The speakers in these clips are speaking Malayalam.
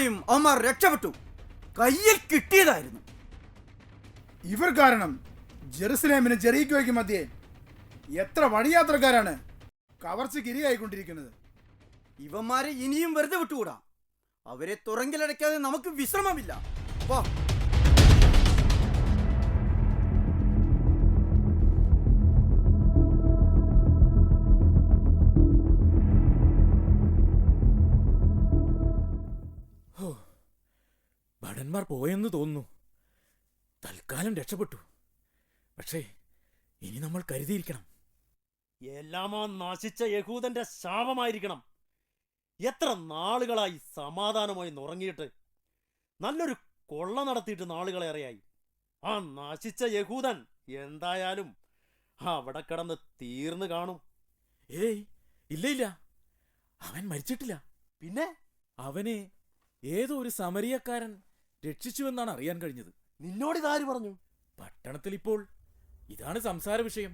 പോയും അവന്മാർ രക്ഷപ്പെട്ടു. കയ്യിൽ കിട്ടിയതായിരുന്നു. ഇവർ കാരണം ജെറുസലേമിന് ജെറീക്കോയ്ക്ക് മധ്യേ എത്ര വഴിയാത്രക്കാരാണ് കവർച്ചയ്ക്ക് ഇരയായിക്കൊണ്ടിരിക്കുന്നത്. ഇവന്മാരെ ഇനിയും വെറുതെ വിട്ടുകൂടാ. അവരെ തുറങ്കിലടയ്ക്കാതെ നമുക്ക് വിശ്രമമില്ല. വാ. ഭടന്മാർ പോയെന്ന് തോന്നുന്നു. തൽക്കാലം രക്ഷപ്പെട്ടു. പക്ഷേ ഇനി നമ്മൾ കരുതിയിരിക്കണം. എല്ലാമാ നശിച്ച യഹൂദന്റെ ശാപമായിരിക്കണം. എത്ര നാളുകളായി സമാധാനമായി ഉറങ്ങിയിട്ട്. നല്ലൊരു കൊള്ള നടത്തിയിട്ട് നാളുകളേറെയായി. ആ നശിച്ച യഹൂദൻ എന്തായാലും അവിടെ കിടന്ന് തീർന്നു കാണും. ഏയ് ഇല്ല ഇല്ല, അവൻ മരിച്ചിട്ടില്ല. പിന്നെ അവനെ ഏതോ ഒരു സമരിയക്കാരൻ രക്ഷിച്ചുവെന്നാണ് അറിയാൻ കഴിഞ്ഞത്. നിന്നോടിതാര് പറഞ്ഞു? പട്ടണത്തിൽ ഇപ്പോൾ ഇതാണ് സംസാര വിഷയം.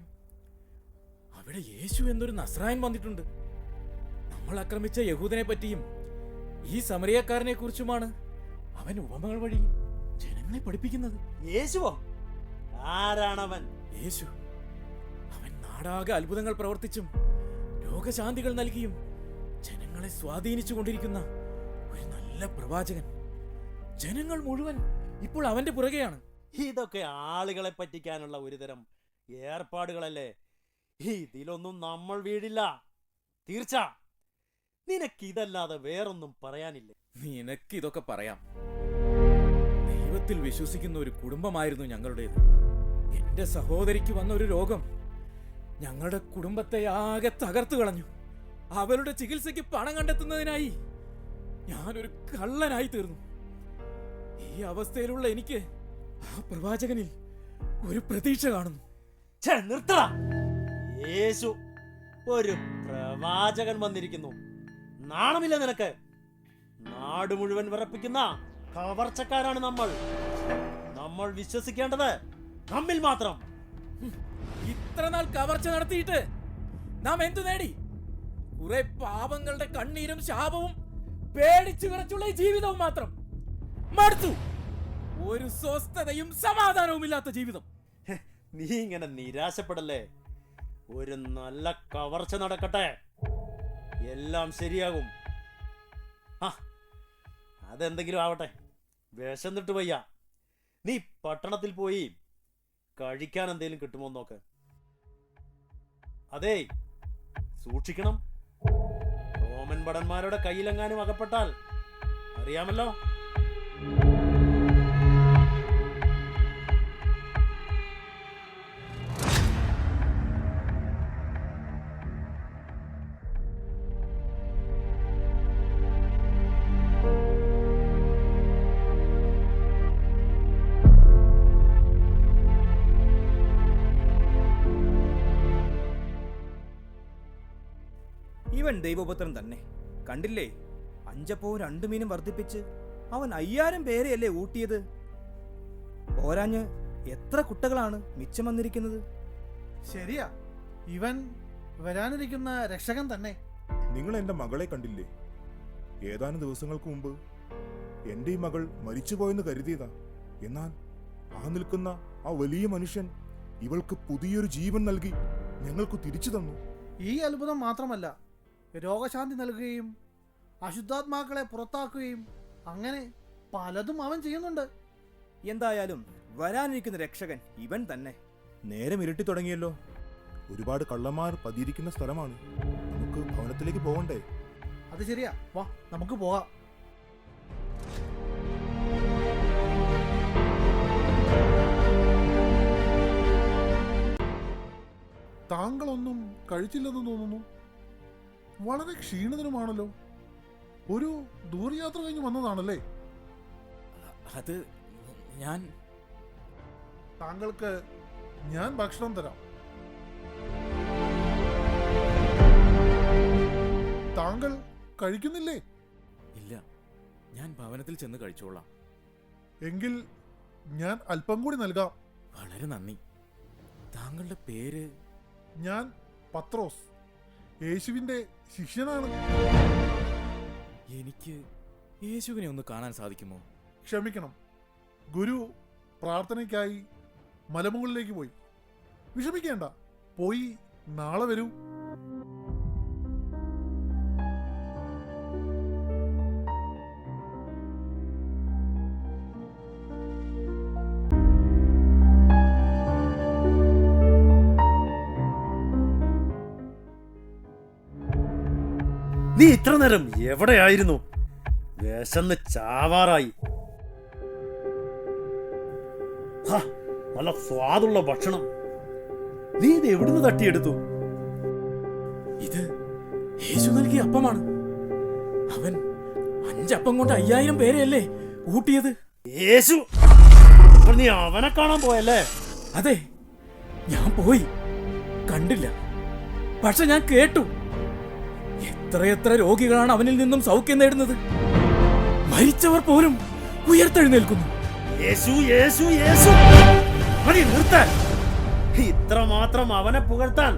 അവിടെ യേശു എന്നൊരു നസ്രായൻ വന്നിട്ടുണ്ട്. നമ്മൾ ആക്രമിച്ച യഹൂദനെ പറ്റിയും ഈ സമരിയക്കാരനെ കുറിച്ചുമാണ് അവൻ ഉപമകൾ വഴി ജനങ്ങളെ പഠിപ്പിക്കുന്നത്. യേശുവോ? ആരാണവൻ? യേശു അവൻ നാടാകെ അത്ഭുതങ്ങൾ പ്രവർത്തിച്ചും രോഗശാന്തികൾ നൽകിയും ജനങ്ങളെ സ്വാധീനിച്ചു കൊണ്ടിരിക്കുന്ന ഒരു നല്ല പ്രവാചകൻ. ജനങ്ങൾ മുഴുവൻ ഇപ്പോൾ അവന്റെ പുറകെയാണ്. ഇതൊക്കെ ആളുകളെ പറ്റിക്കാനുള്ള ഒരുതരം ഏർപ്പാടുകളല്ലേ. ഇതിലൊന്നും നമ്മൾ വീഴില്ല, തീർച്ച. നിനക്കിതല്ലാതെ വേറൊന്നും പറയാനില്ലേ? നിനക്കിതൊക്കെ പറയാം. ദൈവത്തിൽ വിശ്വസിക്കുന്ന ഒരു കുടുംബമായിരുന്നു ഞങ്ങളുടേത്. എന്റെ സഹോദരിക്ക് വന്ന ഒരു രോഗം ഞങ്ങളുടെ കുടുംബത്തെ ആകെ തകർത്തു കളഞ്ഞു. അവരുടെ ചികിത്സയ്ക്ക് പണം കണ്ടെത്തുന്നതിനായി ഞാനൊരു കള്ളനായി തീർന്നു. ഈ അവസ്ഥയിലുള്ള എനിക്ക് ആ പ്രവാചകനിൽ ഒരു പ്രതീക്ഷ കാണുന്നു. നിർത്തടാ. യേശു ഒരു പ്രവാചകൻ വന്നിരിക്കുന്നു. നാണമില്ല നിനക്ക്? നാട് മുഴുവൻ വിറപ്പിക്കുന്ന കവർച്ചക്കാരാണ് നമ്മൾ. നമ്മൾ വിശ്വസിക്കേണ്ടത് നമ്മിൽ മാത്രം. ഇത്ര നാൾ കവർച്ച നടത്തിയിട്ട് നാം എന്തു നേടി? കുറെ പാപങ്ങളുടെ കണ്ണീരും ശാപവും പേടിച്ചു വിറച്ചുള്ള ഈ ജീവിതവും മാത്രം. മടുത്തു. ഒരു സ്വസ്ഥതയും സമാധാനവും ഇല്ലാത്ത ജീവിതം. നീ ഇങ്ങനെ നിരാശപ്പെടല്ലേ. ഒരു നല്ല കവർച്ച നടക്കട്ടെ, എല്ലാം ശരിയാകും. അതെന്തെങ്കിലും ആവട്ടെ. വിശന്നിട്ട് വയ്യ. നീ പട്ടണത്തിൽ പോയി കഴിക്കാൻ എന്തെങ്കിലും കിട്ടുമോ നോക്ക്. അതേ, സൂക്ഷിക്കണം. റോമൻ ഭടന്മാരുടെ കയ്യിലെങ്ങാനും അകപ്പെട്ടാൽ അറിയാമല്ലോ. ഇവൻ ദൈവപുത്രൻ തന്നെ. കണ്ടില്ലേ, 5 അപ്പവും 2 മീനും വർദ്ധിപ്പിച്ച് അവൻ 5000 പേരെയല്ലേ ഊട്ടിയത്. പോരാഞ്ഞ് എത്ര കുട്ടകളാണ് മിച്ചം വന്നിരിക്കുന്നത്. ശരിയാ, ഇവൻ വരാനിരിക്കുന്ന രക്ഷകൻ തന്നെ. നിങ്ങൾ എൻ്റെ മകളെ കണ്ടില്ലേ? ഏതാനും ദിവസങ്ങൾക്ക് മുമ്പ് എൻ്റെ ഈ മകൾ മരിച്ചുപോയെന്ന് കരുതിയതാ. എന്നാൽ ആ നിൽക്കുന്ന ആ വലിയ മനുഷ്യൻ ഇവൾക്ക് പുതിയൊരു ജീവൻ നൽകി ഞങ്ങൾക്ക് തിരിച്ചു തന്നു. ഈ അത്ഭുതം മാത്രമല്ല, രോഗശാന്തി നൽകുകയും അശുദ്ധാത്മാക്കളെ പുറത്താക്കുകയും അങ്ങനെ പലതും അവൻ ചെയ്യുന്നുണ്ട്. എന്തായാലും വരാനിരിക്കുന്ന രക്ഷകൻ ഇവൻ തന്നെ. നേരം ഇരുട്ടി തുടങ്ങിയല്ലോ. ഒരുപാട് കള്ളന്മാർ പതിയിരിക്കുന്ന സ്ഥലമാണ്. നമുക്ക് ഭവനത്തിലേക്ക് പോകണ്ടേ? അത് ശരിയാ, വാ നമുക്ക് പോകാം. താങ്കളൊന്നും കഴിച്ചില്ലെന്ന് തോന്നുന്നു. വളരെ ക്ഷീണിതനുമാണല്ലോ. ഒരു ദൂരയാത്ര കഴിഞ്ഞ് വന്നതാണല്ലേ? അത് ഞാൻ താങ്കൾക്ക് ഞാൻ ഭക്ഷണം തരാം. താങ്കൾ കഴിക്കുന്നില്ലേ? ഇല്ല, ഞാൻ ഭവനത്തിൽ ചെന്ന് കഴിച്ചോളാം. എങ്കിൽ ഞാൻ അല്പം കൂടി നൽകാം. വളരെ നന്ദി. താങ്കളുടെ പേര്? ഞാൻ പത്രോസ്, യേശുവിന്റെ ശിഷ്യനാണ്. എനിക്ക് യേശുവിനെ ഒന്ന് കാണാൻ സാധിക്കുമോ? ക്ഷമിക്കണം, ഗുരു പ്രാർത്ഥനയ്ക്കായി മലമുകളിലേക്ക് പോയി. വിഷമിക്കേണ്ട, പോയി നാളെ വരൂ. നീ ഇത്ര നേരം എവിടെയായിരുന്നു? വിശന്ന് ചാവാറായി. ഹാ, നല്ല സ്വാദുള്ള ഭക്ഷണം. നീ ഇത് എവിടുന്ന് തട്ടിയെടുത്തു? ഇത് യേശു നൽകിയ അപ്പമാണ്. അവൻ 5 അപ്പം കൊണ്ട് 5000 പേരെയല്ലേ കൂട്ടിയത്? യേശു? അപ്പോൾ നീ അവനെ കാണാൻ പോയല്ലേ? അതെ, ഞാൻ പോയി കണ്ടില്ല, പക്ഷെ ഞാൻ കേട്ടു. എത്രയെത്ര രോഗികളാണ് അവനിൽ നിന്നും സൗഖ്യം നേടുന്നത്. മരിച്ചവർ പോലും ഉയർത്തെഴുന്നേൽക്കുന്നു. യേശു, യേശു, യേശു! മതി, നിർത്താൻ. ഇത്ര മാത്രം അവനെ പുകഴ്ത്താൻ.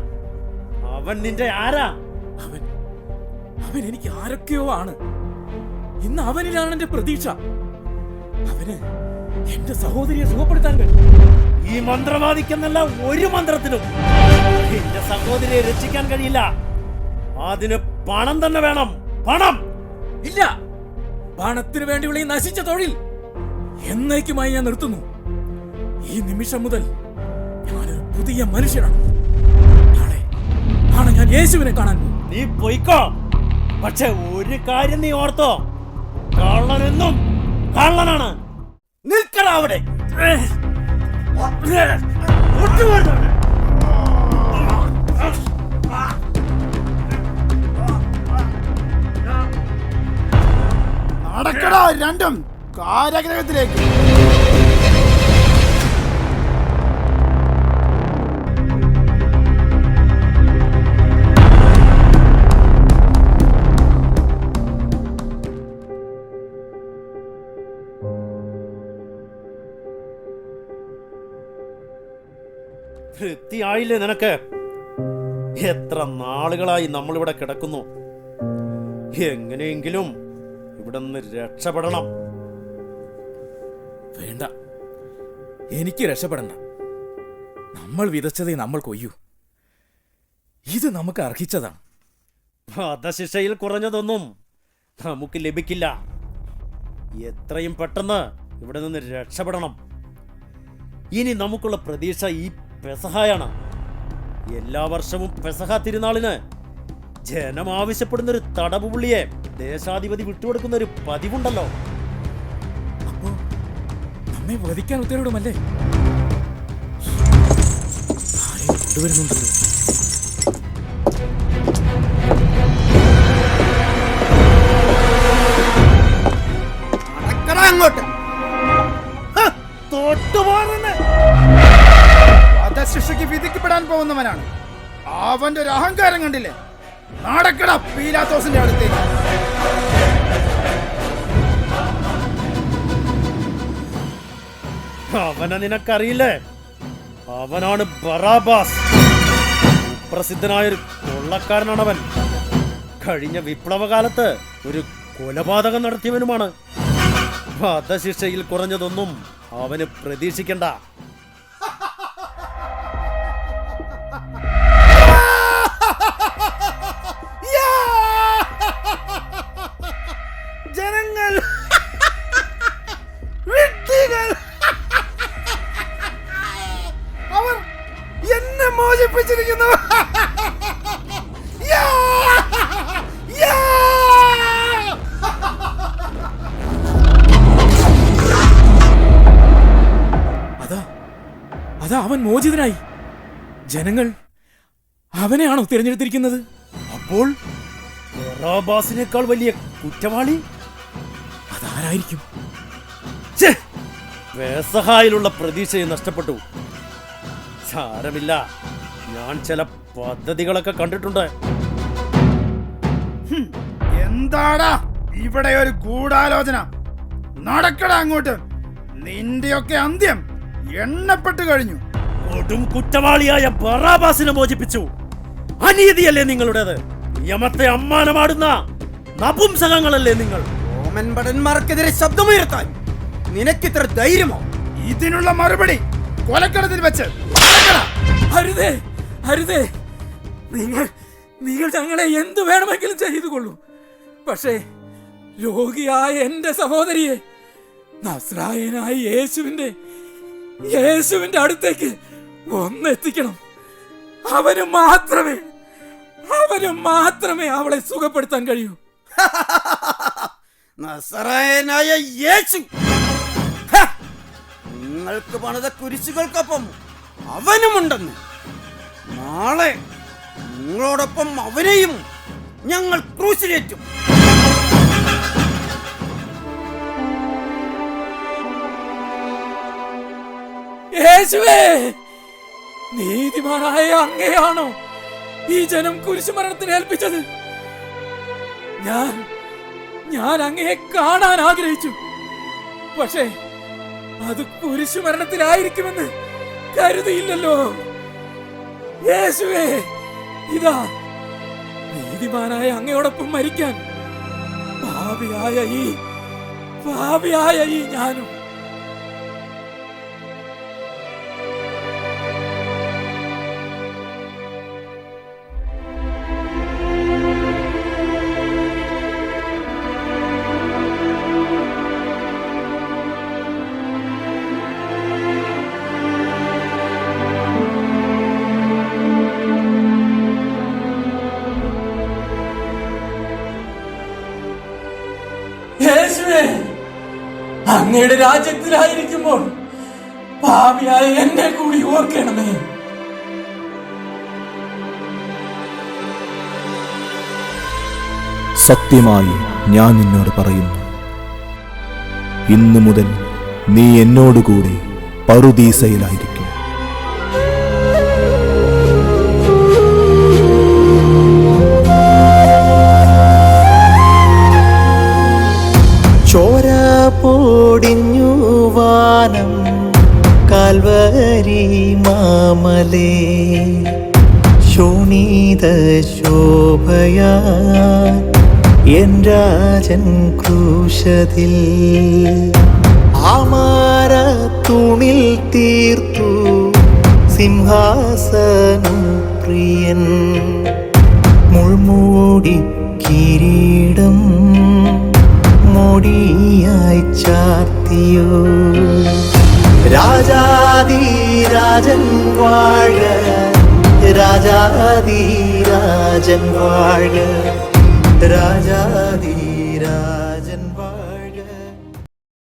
അവൻ നിന്റെ ആരാ? അവൻ എനിക്ക് ആരൊക്കെയോ ആണ്. ഇന്ന് അവനിലാണ് എന്റെ പ്രതീക്ഷ. അവന് എന്റെ സഹോദരിയെ സുഖപ്പെടുത്താൻ കഴിയും. ഈ മന്ത്രവാദിക്കെന്നല്ല ഒരു മന്ത്രത്തിനും എന്റെ സഹോദരിയെ രക്ഷിക്കാൻ കഴിയില്ല. അതിന് പണം തന്നെ വേണം. പണം ഇല്ല. പണത്തിന് വേണ്ടിയുള്ള ഈ നശിച്ച തൊഴിൽ എന്നേക്കുമായി ഞാൻ നിർത്തുന്നു. ഈ നിമിഷം മുതൽ ഞാനൊരു പുതിയ മനുഷ്യനാണ്. നാളെ ഞാൻ യേശുവിനെ കാണാൻ പോകും. നീ പൊയ്ക്കോ. പക്ഷെ ഒരു കാര്യം നീ ഓർത്തോ, കള്ളനെന്നും കള്ളനാണ്. നിൽക്കണ അവിടെ. നടക്കടാ രണ്ടും കാരാഗ്രഹത്തിലേക്ക്. വൃത്തിയായില്ലേ നിനക്ക്? എത്ര നാളുകളായി നമ്മളിവിടെ കിടക്കുന്നു. എങ്ങനെയെങ്കിലും ഇവിടെ നിന്ന് രക്ഷപ്പെടണം. വേണ്ട, എനിക്ക് രക്ഷപ്പെടണ്ട. നമ്മൾ വിതച്ചതേ നമ്മൾ കൊയ്യൂ. ഇത് നമുക്ക് അർഹിച്ചതാണ്. വധശിക്ഷയിൽ കുറഞ്ഞതൊന്നും നമുക്ക് ലഭിക്കില്ല. എത്രയും പെട്ടെന്ന് ഇവിടെ നിന്ന് രക്ഷപ്പെടണം. ഇനി നമുക്കുള്ള പ്രതീക്ഷ ഈ പെസഹായാണ്. എല്ലാ വർഷവും പെസഹ തിരുനാളിന് ജനം ആവശ്യപ്പെടുന്ന ഒരു തടവുപുള്ളിയെ ദേശാധിപതി വിട്ടുകൊടുക്കുന്ന ഒരു പതിവുണ്ടല്ലോ. അപ്പോ നമ്മെ വധിക്കാൻ ഉത്തരവിടുമല്ലേ? ആരെയും കൊണ്ടുവരുന്നുണ്ടല്ലോ. അങ്ങോട്ട് വധശിക്ഷയ്ക്ക് വിധിക്കപ്പെടാൻ പോകുന്നവനാണ്. അവന്റെ ഒരു അഹങ്കാരം കണ്ടില്ലേ? നടക്കട പീലാത്തോസിന്റെ അടുത്തേക്ക്. അവനെ നിനക്കറിയില്ലേ? അവനാണ് ബറാബാസ്. പ്രസിദ്ധനായൊരു കൊള്ളക്കാരനാണവൻ. കഴിഞ്ഞ വിപ്ലവകാലത്ത് ഒരു കൊലപാതകം നടത്തിയവനുമാണ്. വധശിക്ഷയിൽ കുറഞ്ഞതൊന്നും അവന് പ്രതീക്ഷിക്കണ്ട. ജനങ്ങൾ വിഡ്ഢികൾ. അവർ എന്നെ മോചിപ്പിച്ചിരിക്കുന്നു. അതാ അവൻ മോചിതനായി. ജനങ്ങൾ അവനെയാണോ തിരഞ്ഞെടുത്തിരിക്കുന്നത്? അപ്പോൾ ബറാബാസിനേക്കാൾ വലിയ കുറ്റവാളി അതാരായിരിക്കും? പെസഹായിലുള്ള പ്രതീക്ഷയെ നഷ്ടപ്പെട്ടു. സാരമില്ല, ഞാൻ ചില പദ്ധതികളൊക്കെ കണ്ടിട്ടുണ്ട്. എന്താടാ ഇവിടെ ഒരു ഗൂഢാലോചന? നടക്കടാ അങ്ങോട്ട്. നിന്റെയൊക്കെ അന്ത്യം എണ്ണപ്പെട്ട് കഴിഞ്ഞു. കൊടും കുറ്റവാളിയായ ബറാബാസിനെ മോചിപ്പിച്ചു. അനീതിയല്ലേ നിങ്ങളുടേത്? നിയമത്തെ അമ്മാനമാടുന്ന നപുംസകങ്ങളല്ലേ നിങ്ങൾ? അമ്മൻപടന്മാർക്കെതിരെ ശബ്ദമുയർത്താൻ നിനക്കിത്ര ധൈര്യമോ? ഇതിനുള്ള മറുപടി കൊലക്കളത്തിൽ വെച്ച് അരുതേ, അരുതേ. നിങ്ങൾ നിങ്ങൾ ഞങ്ങളെ എന്തു വേണമെങ്കിലും ചെയ്തു കൊള്ളൂ. പക്ഷേ രോഗിയായ എന്റെ സഹോദരിയെ നസ്രായനായ യേശുവിന്റെ അടുത്തേക്ക് ഒന്നെത്തിക്കണം. അവന് മാത്രമേ അവളെ സുഖപ്പെടുത്താൻ കഴിയൂ. നസറായനായ യേശു, ഹ! നിങ്ങൾക്ക് പണിത കുരിശുകൾക്കൊപ്പം അവനുമുണ്ടെന്ന്. നാളെ നിങ്ങളോടൊപ്പം അവനെയും ഞങ്ങൾ ക്രൂശിലേറ്റും. യേശുവേ, നീതിമാനായ അങ്ങയാണോ ഈ ജനം കുരിശുമരണത്തിന് ഏൽപ്പിച്ചത്? ഞാൻ അങ്ങയെ കാണാൻ ആഗ്രഹിച്ചു. പക്ഷേ അത് കുരിശുമരണത്തിലായിരിക്കുമെന്ന് കരുതിയില്ലല്ലോ. യേശുവേ, ഇതാ നീതിമാനായ അങ്ങയോടൊപ്പം മരിക്കാൻ പാപിയായ ഈ ഞാനും. യേശുവേ, അങ്ങയുടെ രാജ്യത്തിലായിരിക്കുമ്പോൾ പാപിയായ എന്നെ കൂടി ഓർക്കണമേ. സത്യമായി ഞാൻ നിന്നോട് പറയുന്നു, ഇന്നു മുതൽ നീ എന്നോടുകൂടെ പറുദീസയിലായിരിക്കും. ചോര പൊടിഞ്ഞു വാനം കാൽവരി മാമലേ, ശോണിത ശോഭയാ എൻ രാജൻ ക്രൂശതിൽ ആമാര തൂണിൽ തീർത്തു സിംഹാസനം പ്രിയൻ, മുൾമൂടി കിരീടം മോടിയായി ചാർത്തിയോ. രാജാധിരാജൻ വാഴ, രാജാധിരാജൻ വാഴ, രാജാധിരാജൻ.